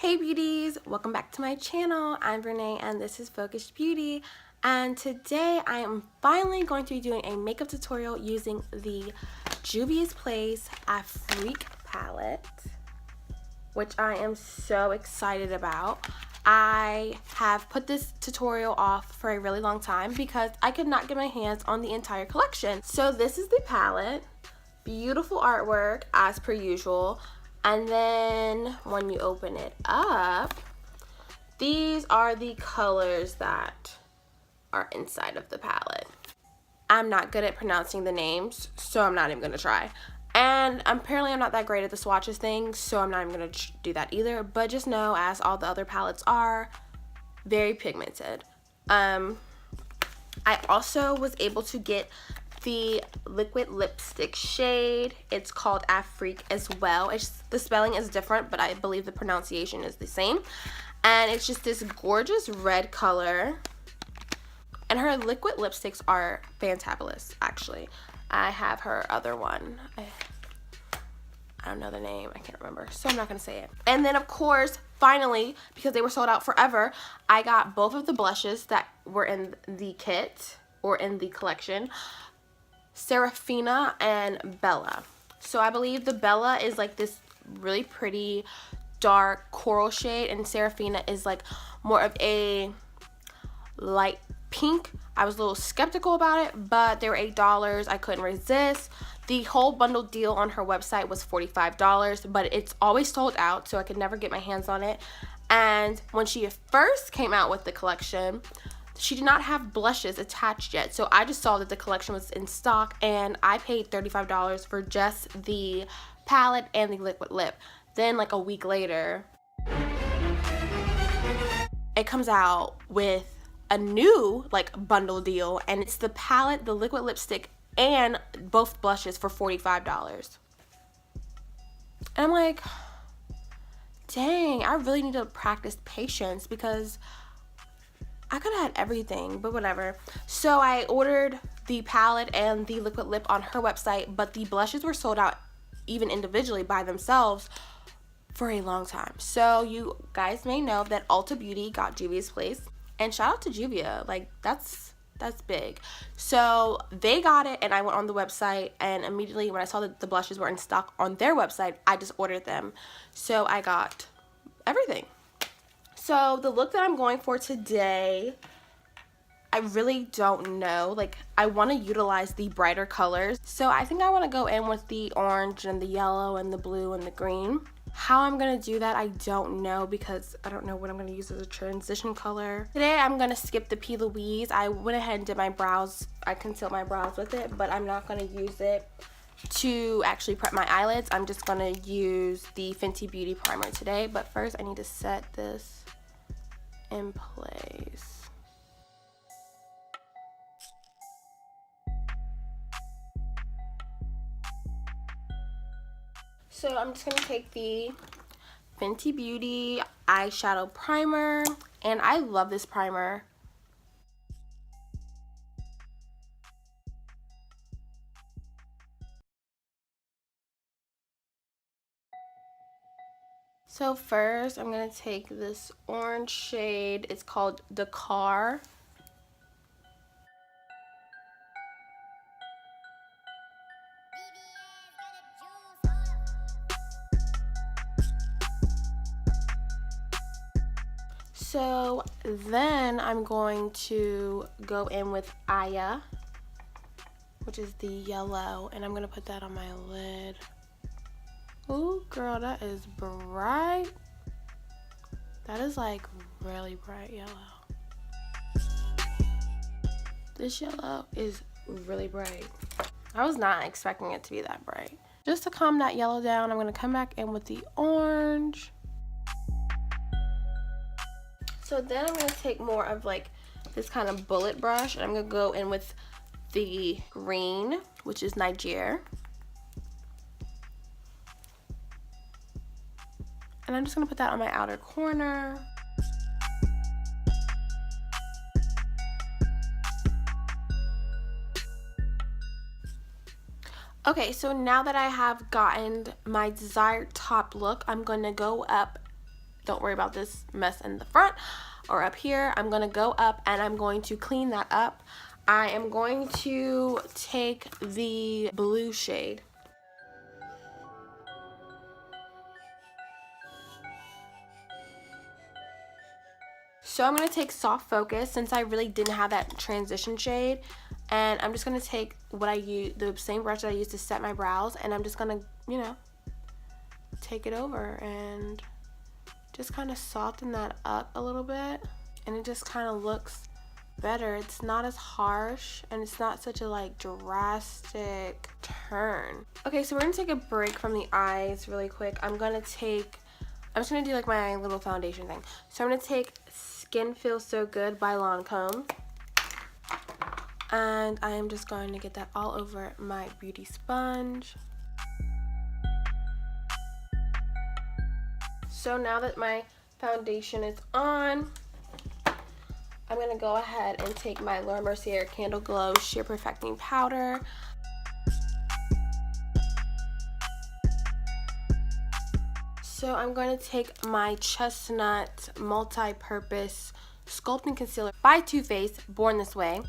Hey beauties, welcome back to my channel. I'm Renee and this is Voguish Beauty, and today I am finally going to be doing a makeup tutorial using the Juvia's Place Afrique palette, which I am so excited about. I have put this tutorial off for a really long time because I could not get my hands on the entire collection. So this is the palette, beautiful artwork as per usual. And then when you open it up, these are the colors that are inside of the palette. I'm not good at pronouncing the names, so I'm not even gonna try. And apparently I'm not that great at the swatches thing, so I'm not even gonna do that either. But just know, as all the other palettes are, very pigmented. I also was able to get the liquid lipstick shade. It's called Afrique as well. The spelling is different, but I believe the pronunciation is the same. And it's just this gorgeous red color. And her liquid lipsticks are fantabulous, actually. I have her other one. I don't know the name, I can't remember, so I'm not gonna say it. And then of course, finally, because they were sold out forever, I got both of the blushes that were in the kit, or in the collection. Serafina and Bella. So I believe the Bella is like this really pretty dark coral shade, and Serafina is like more of a light pink. I was a little skeptical about it, but they were $8. I couldn't resist. The whole bundle deal on her website was $45, but it's always sold out, so I could never get my hands on it. And when she first came out with the collection, she did not have blushes attached yet, so I just saw that the collection was in stock, and I paid $35 for just the palette and the liquid lip. Then like a week later, it comes out with a new like bundle deal, and it's the palette, the liquid lipstick, and both blushes for $45. And I'm like, dang, I really need to practice patience because I could have had everything, but whatever. So I ordered the palette and the liquid lip on her website, but the blushes were sold out even individually by themselves for a long time. So you guys may know that Ulta Beauty got Juvia's Place, and shout out to Juvia, like that's big. So they got it, and I went on the website, and immediately when I saw that the blushes were in stock on their website, I just ordered them. So I got everything. So the look that I'm going for today, I really don't know. Like, I want to utilize the brighter colors. So I think I want to go in with the orange and the yellow and the blue and the green. How I'm going to do that, I don't know, because I don't know what I'm going to use as a transition color. Today I'm going to skip the P. Louise. I went ahead and did my brows. I concealed my brows with it, but I'm not going to use it to actually prep my eyelids. I'm just going to use the Fenty Beauty Primer today. But first I need to set this in place. So I'm just going to take the Fenty Beauty Eyeshadow Primer, and I love this primer. So first I'm going to take this orange shade. It's called Dakar. So then I'm going to go in with Aya, which is the yellow, and I'm going to put that on my lid. Ooh, girl, that is bright. That is like really bright yellow. This yellow is really bright. I was not expecting it to be that bright. Just to calm that yellow down, I'm going to come back in with the orange. So then I'm going to take more of like this kind of bullet brush, and I'm going to go in with the green, which is Niger. And I'm just going to put that on my outer corner. Okay, so now that I have gotten my desired top look, I'm going to go up don't worry about this mess in the front or up here. I'm going to go up and I'm going to clean that up. I am going to take the blue shade. So I'm going to take Soft Focus since I really didn't have that transition shade. And I'm just going to take what I use, the same brush that I used to set my brows. And I'm just going to, you know, take it over and just kind of soften that up a little bit. And it just kind of looks better. It's not as harsh and it's not such a like drastic turn. Okay, so we're going to take a break from the eyes really quick. I'm just going to do like my little foundation thing. So I'm going to take Skin Feels So Good by Lancome. And I am just going to get that all over my beauty sponge. So now that my foundation is on, I'm going to go ahead and take my Laura Mercier Candle Glow Sheer Perfecting Powder. So I'm going to take my Chestnut Multi-Purpose Sculpting Concealer by Too Faced, Born This Way.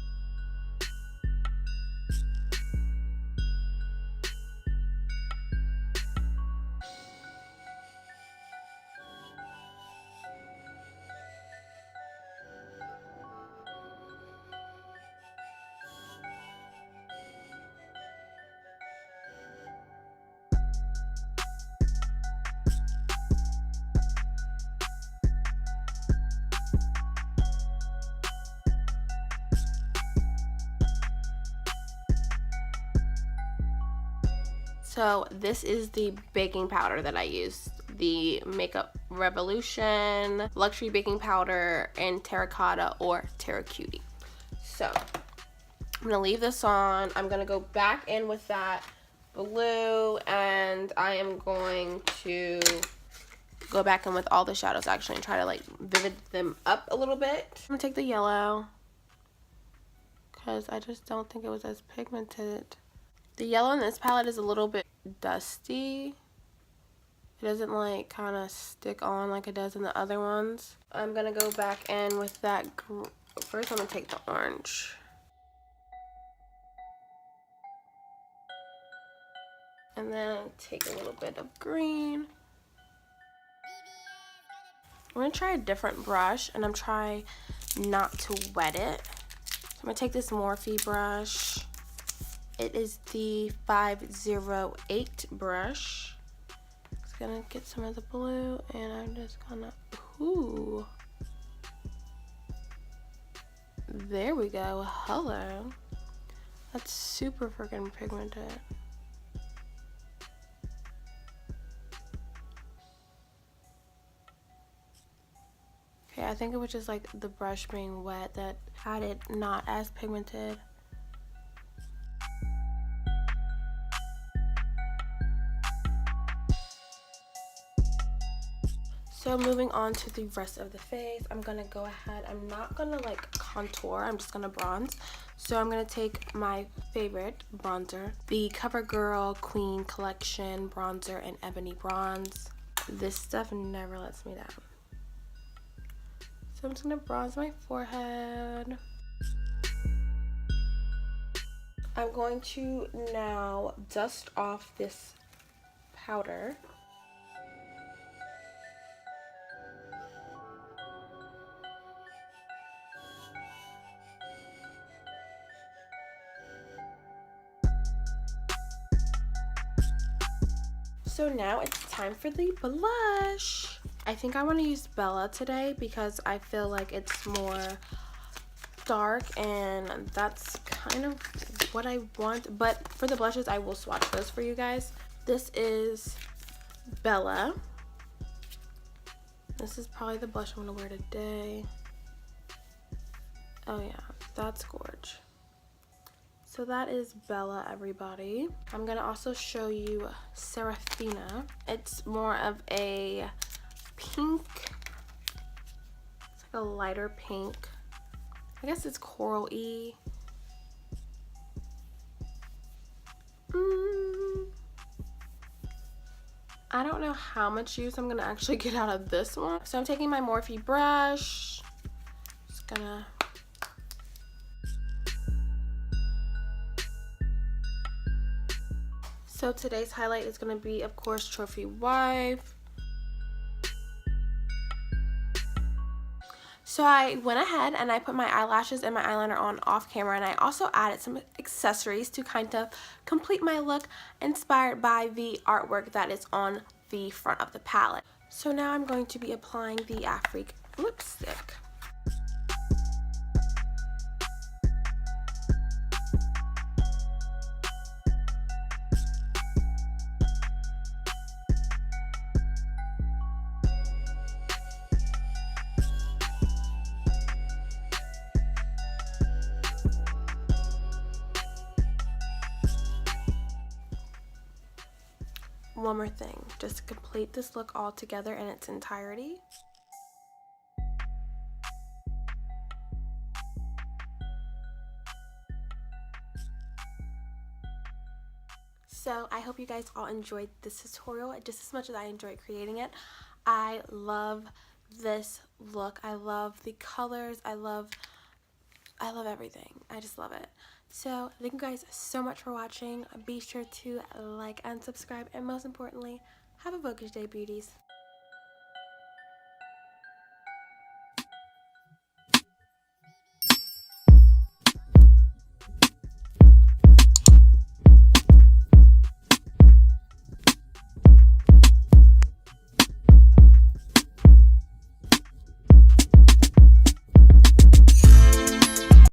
So this is the baking powder that I use, the Makeup Revolution Luxury Baking Powder in Terracotta or Terra Cutie. So I'm gonna leave this on. I'm gonna go back in with that blue and I am going to go back in with all the shadows actually and try to like vivid them up a little bit. I'm gonna take the yellow because I just don't think it was as pigmented. The yellow in this palette is a little bit dusty. It doesn't like kind of stick on like it does in the other ones. I'm gonna go back in with that. First I'm gonna take the orange. And then take a little bit of green. I'm gonna try a different brush and I'm trying not to wet it. So I'm gonna take this Morphe brush. It is the 508 brush. Just gonna get some of the blue and I'm just gonna, ooh. There we go, hello. That's super freaking pigmented. Okay, I think it was just like the brush being wet that had it not as pigmented. So moving on to the rest of the face, I'm gonna go ahead, I'm not gonna like contour, I'm just gonna bronze. So I'm gonna take my favorite bronzer, the CoverGirl Queen Collection bronzer in Ebony Bronze. This stuff never lets me down. So I'm just gonna bronze my forehead. I'm going to now dust off this powder. So now it's time for the blush. I think I want to use Bella today because I feel like it's more dark and that's kind of what I want. But for the blushes, I will swatch those for you guys. This is Bella. This is probably the blush I'm going to wear today. Oh yeah, that's gorgeous. So that is Bella, everybody. I'm gonna also show you Serafina. It's more of a pink. It's like a lighter pink. I guess it's coral-y. I don't know how much use I'm gonna actually get out of this one. So I'm taking my Morphe brush. Just gonna So today's highlight is going to be, of course, Trophy Wife. So I went ahead and I put my eyelashes and my eyeliner on off camera, and I also added some accessories to kind of complete my look, inspired by the artwork that is on the front of the palette. So now I'm going to be applying the Afrique lipstick. One more thing, just to complete this look all together in its entirety. So I hope you guys all enjoyed this tutorial just as much as I enjoyed creating it. I love this look. I love the colors. I love everything. I just love it. So thank you guys so much for watching. Be sure to like and subscribe, and most importantly, have a Voguish day, beauties.